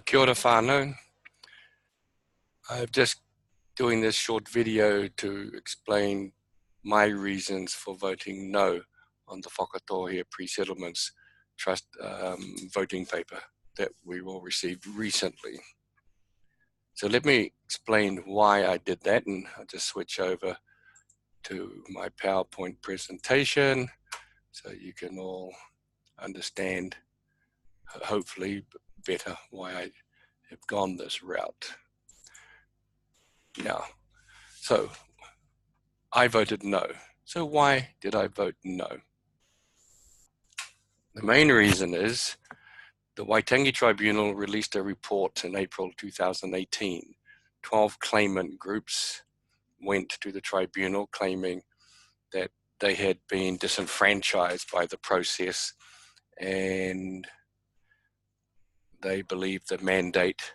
Kia ora whānau. I'm just doing this short video to explain my reasons for voting no on the Whakatohea Pre-Settlements Trust voting paper that we all received recently. So let me explain why I did that, and I'll just switch over to my PowerPoint presentation so you can all understand, hopefully better, why I have gone this route. Now, so I voted no. So why did I vote no? The main reason is the Waitangi Tribunal released a report in April 2018. 12 claimant groups went to the tribunal claiming that they had been disenfranchised by the process and they believed the mandate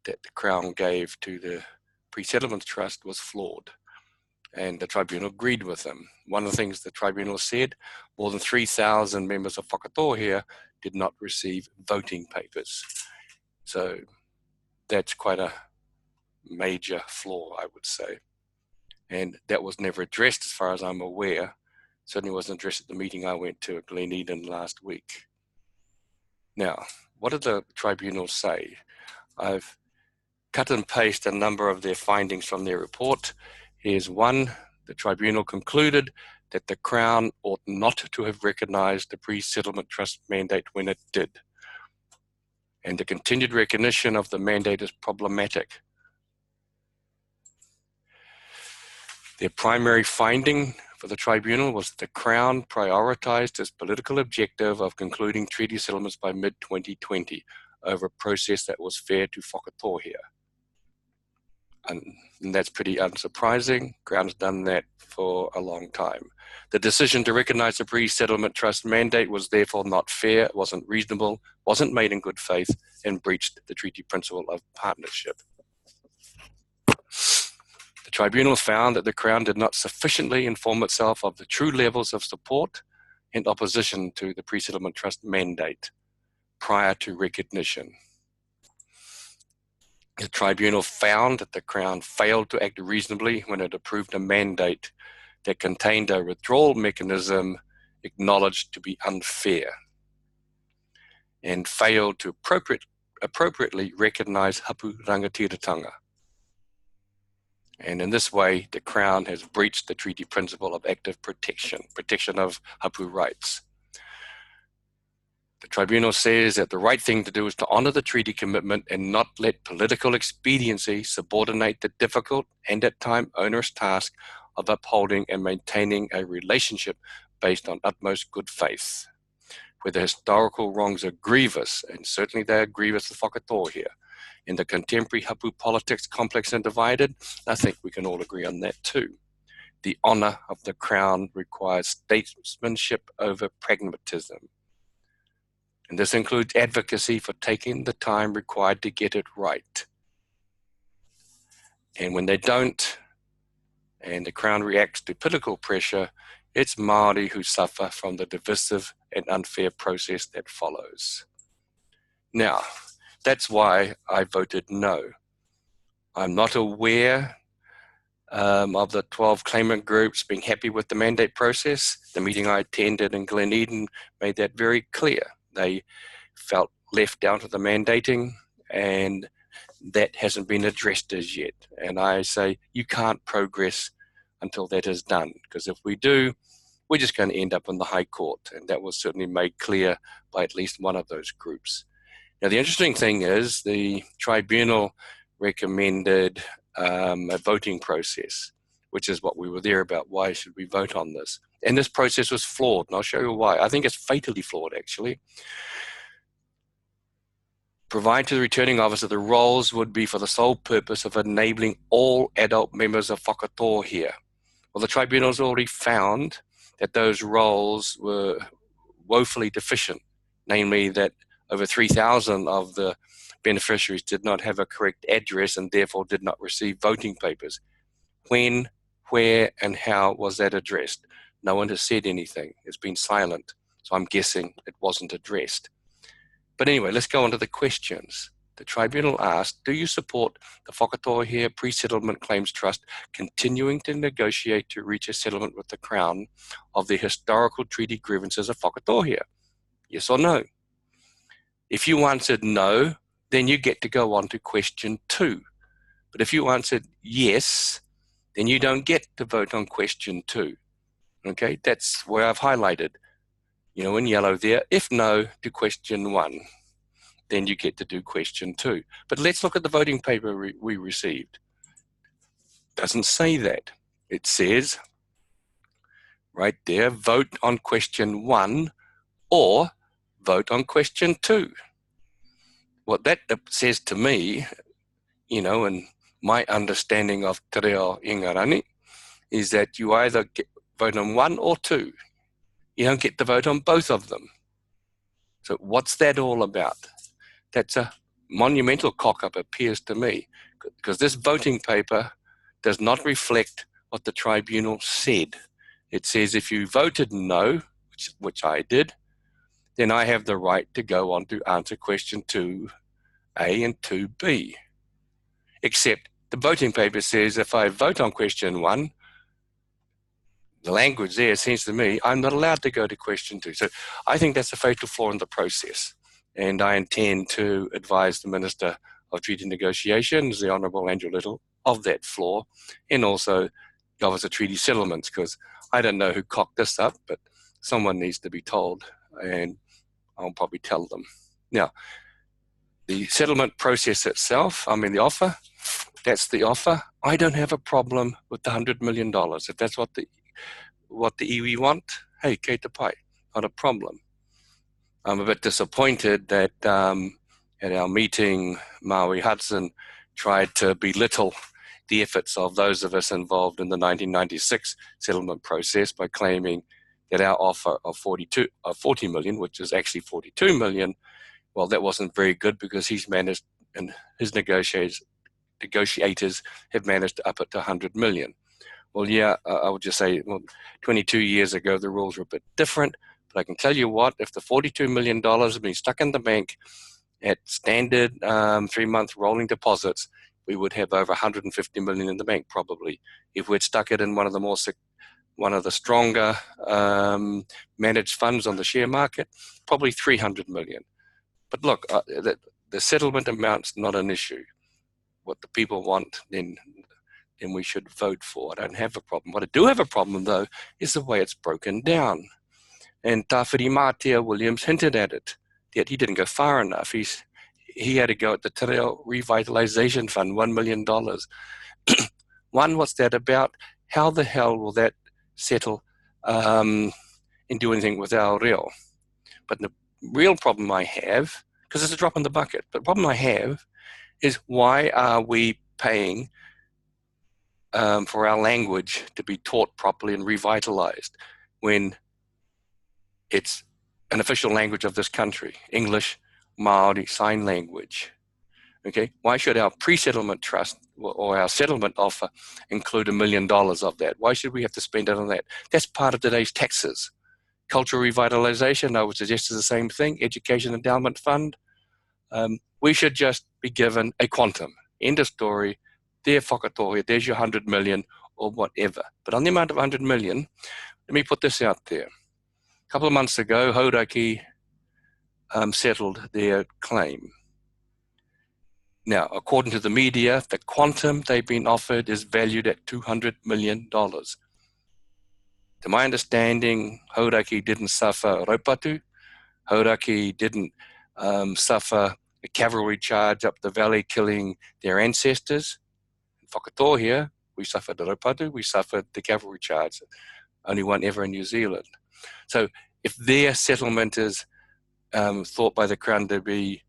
that the Crown gave to the Pre-Settlement Trust was flawed. And the tribunal agreed with them. One of the things the tribunal said, more than 3,000 members of Whakatohea did not receive voting papers. So that's quite a major flaw, I would say. And that was never addressed as far as I'm aware. Certainly wasn't addressed at the meeting I went to at Glen Eden last week. Now, what did the tribunal say? I've cut and pasted a number of their findings from their report. Here's one. The tribunal concluded that the Crown ought not to have recognised the Pre-Settlement Trust mandate when it did. And the continued recognition of the mandate is problematic. Their primary finding for the tribunal was that the Crown prioritised its political objective of concluding treaty settlements by mid-2020 over a process that was fair to Whakatohea. And that's pretty unsurprising. Crown has done that for a long time. The decision to recognise the Pre-Settlement Trust mandate was therefore not fair, wasn't reasonable, wasn't made in good faith, and breached the treaty principle of partnership. The tribunal found that the Crown did not sufficiently inform itself of the true levels of support and opposition to the Pre-Settlement Trust mandate prior to recognition. The tribunal found that the Crown failed to act reasonably when it approved a mandate that contained a withdrawal mechanism acknowledged to be unfair and failed to appropriately recognise hapu rangatiratanga. And in this way, the Crown has breached the treaty principle of active protection of hapu rights. The tribunal says that the right thing to do is to honour the treaty commitment and not let political expediency subordinate the difficult and at times onerous task of upholding and maintaining a relationship based on utmost good faith. Where the historical wrongs are grievous, and certainly they are grievous to Whakatohea, in the contemporary hapu politics complex and divided, I think we can all agree on that too. The honour of the Crown requires statesmanship over pragmatism. And this includes advocacy for taking the time required to get it right. And when they don't, and the Crown reacts to political pressure, it's Māori who suffer from the divisive and unfair process that follows. Now, that's why I voted no. I'm not aware of the 12 claimant groups being happy with the mandate process. The meeting I attended in Glen Eden made that very clear. They felt left down to the mandating, and that hasn't been addressed as yet. And I say you can't progress until that is done, because if we do, we're just going to end up in the High Court, and that was certainly made clear by at least one of those groups. Now, the interesting thing is the tribunal recommended a voting process, which is what we were there about. Why should we vote on this? And this process was flawed, and I'll show you why. I think it's fatally flawed, actually. Provide to the returning officer the roles would be for the sole purpose of enabling all adult members of Whakatohea. Well, the tribunal's already found that those roles were woefully deficient, namely that over 3,000 of the beneficiaries did not have a correct address and therefore did not receive voting papers. When, where, and how was that addressed? No one has said anything. It's been silent. So I'm guessing it wasn't addressed. But anyway, let's go on to the questions. The tribunal asked, do you support the Whakatohea Pre-Settlement Claims Trust continuing to negotiate to reach a settlement with the Crown of the historical treaty grievances of Whakatohea? Yes or no? If you answered no, then you get to go on to question 2. But if you answered yes, then you don't get to vote on question 2. Okay, that's where I've highlighted, in yellow there. If no to question 1, then you get to do question 2. But let's look at the voting paper we received. It doesn't say that. It says right there, vote on question 1 or vote on question 2. What that says to me, and my understanding of te reo ingarani, is that you either vote on 1 or 2. You don't get to vote on both of them. So what's that all about? That's a monumental cock-up, appears to me, because this voting paper does not reflect what the tribunal said. It says if you voted no, which I did, then I have the right to go on to answer question 2A and 2B. Except the voting paper says if I vote on question 1, the language there seems to me I'm not allowed to go to question 2. So I think that's a fatal flaw in the process. And I intend to advise the Minister of Treaty Negotiations, the Honourable Andrew Little, of that flaw, and also the Office of Treaty Settlements, because I don't know who cocked this up, but someone needs to be told, and I'll probably tell them. Now, the settlement process itself, the offer, that's the offer. I don't have a problem with the $100 million. If that's what the iwi want, hey, kei te pai, not a problem. I'm a bit disappointed that at our meeting, Maui Hudson tried to belittle the efforts of those of us involved in the 1996 settlement process by claiming that our offer of 40 million, which is actually 42 million, well, that wasn't very good because he's managed, and his negotiators have managed to up it to 100 million. Well, yeah, I would just say, 22 years ago, the rules were a bit different. But I can tell you what, if the $42 million had been stuck in the bank at standard 3-month rolling deposits, we would have over 150 million in the bank probably. If we'd stuck it in one of the stronger managed funds on the share market, probably 300 million. But look, the settlement amount's not an issue. What the people want, then we should vote for. I don't have a problem. What I do have a problem, though, is the way it's broken down. And Tawhiri Mātea Williams hinted at it, yet he didn't go far enough. He had to go at the Te Reo Revitalisation Fund, $1 million. One, what's that about? How the hell will that settle and do anything with our reo? But the real problem I have, because it's a drop in the bucket, but the problem I have is why are we paying for our language to be taught properly and revitalised when it's an official language of this country, English, Māori, sign language. Okay, why should our pre-settlement trust or our settlement offer include $1 million of that? Why should we have to spend it on that? That's part of today's taxes. Cultural revitalisation, I would suggest, is the same thing. Education Endowment Fund. We should just be given a quantum. End of story. There, Whakatohea, there's your 100 million or whatever. But on the amount of 100 million, let me put this out there. A couple of months ago, Tuariki settled their claim. Now, according to the media, the quantum they've been offered is valued at $200 million. To my understanding, Tuariki didn't suffer raupatu. Tuariki didn't suffer a cavalry charge up the valley killing their ancestors. In Whakatohea, we suffered the raupatu, we suffered the cavalry charge, only one ever in New Zealand. So if their settlement is thought by the Crown to be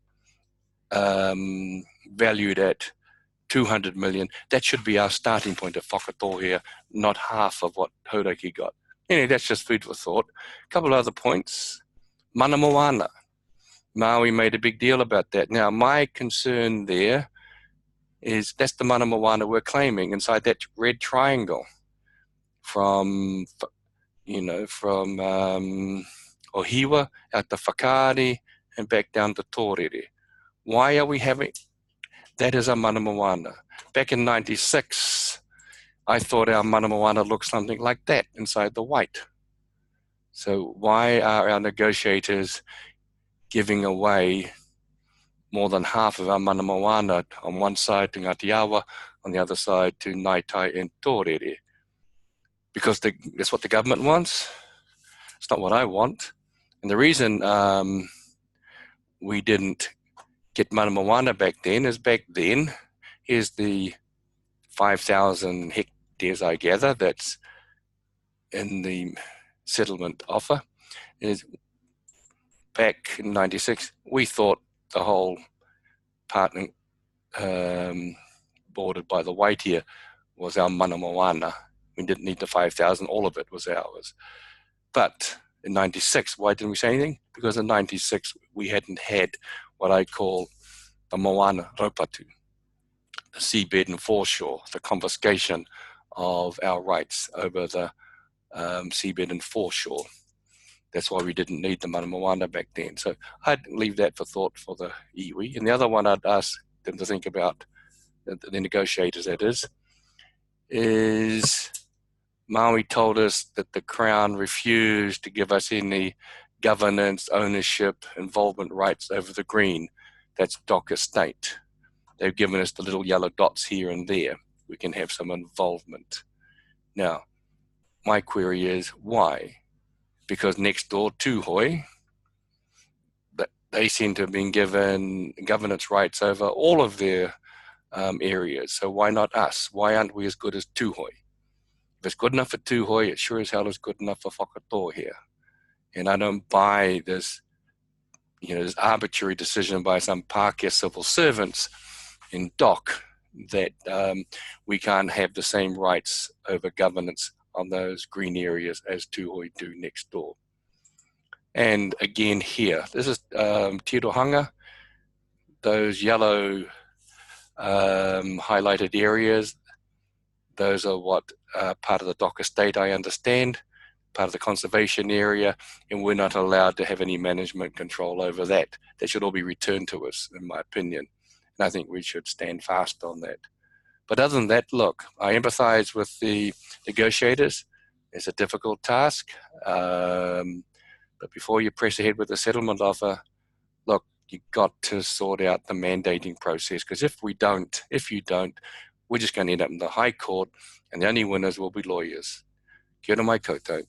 valued at 200 million, that should be our starting point of Whakatohea, not half of what Tuariki got. Anyway, that's just food for thought. A couple of other points. Mana moana. Maui made a big deal about that. Now, my concern there is that's the mana moana we're claiming inside that red triangle from Ohiwa out to Whakaari and back down to Tōrere. Why are we having that as our mana moana? Back in 96, I thought our mana moana looked something like that inside the white. So why are our negotiators giving away more than half of our mana moana on one side to Ngāti on the other side to Ngaitai and Tōrere? Because that's what the government wants. It's not what I want. And the reason we didn't get mana moana back then is back then, here's the 5,000 hectares, I gather, that's in the settlement offer. Is back in 96, we thought the whole part bordered by the Waitea was our mana moana. We didn't need the 5,000, all of it was ours. But in 96, why didn't we say anything? Because in 96, we hadn't had what I call the moana raupatu, the seabed and foreshore, the confiscation of our rights over the seabed and foreshore. That's why we didn't need the mana moana back then. So I'd leave that for thought for the iwi. And the other one I'd ask them to think about, the negotiators that is Maui told us that the Crown refused to give us any governance, ownership, involvement rights over the green. That's Dock Estate. They've given us the little yellow dots here and there. We can have some involvement. Now, my query is why? Because next door, Tūhoe, they seem to have been given governance rights over all of their areas. So why not us? Why aren't we as good as Tūhoe? If it's good enough for Tūhoe, it sure as hell is good enough for Whakatohea. And I don't buy this, this arbitrary decision by some Pākehā civil servants in Dock that we can't have the same rights over governance on those green areas as Tūhoe do next door. And again here, this is Tirohanga, those yellow highlighted areas, those are what part of the Dock Estate, I understand, part of the conservation area, and we're not allowed to have any management control over that. That should all be returned to us, in my opinion. And I think we should stand fast on that. But other than that, look, I empathize with the negotiators. It's a difficult task. But before you press ahead with the settlement offer, look, you've got to sort out the mandating process. Because if you don't, we're just going to end up in the High Court, and the only winners will be lawyers. Kia ora mai koutou.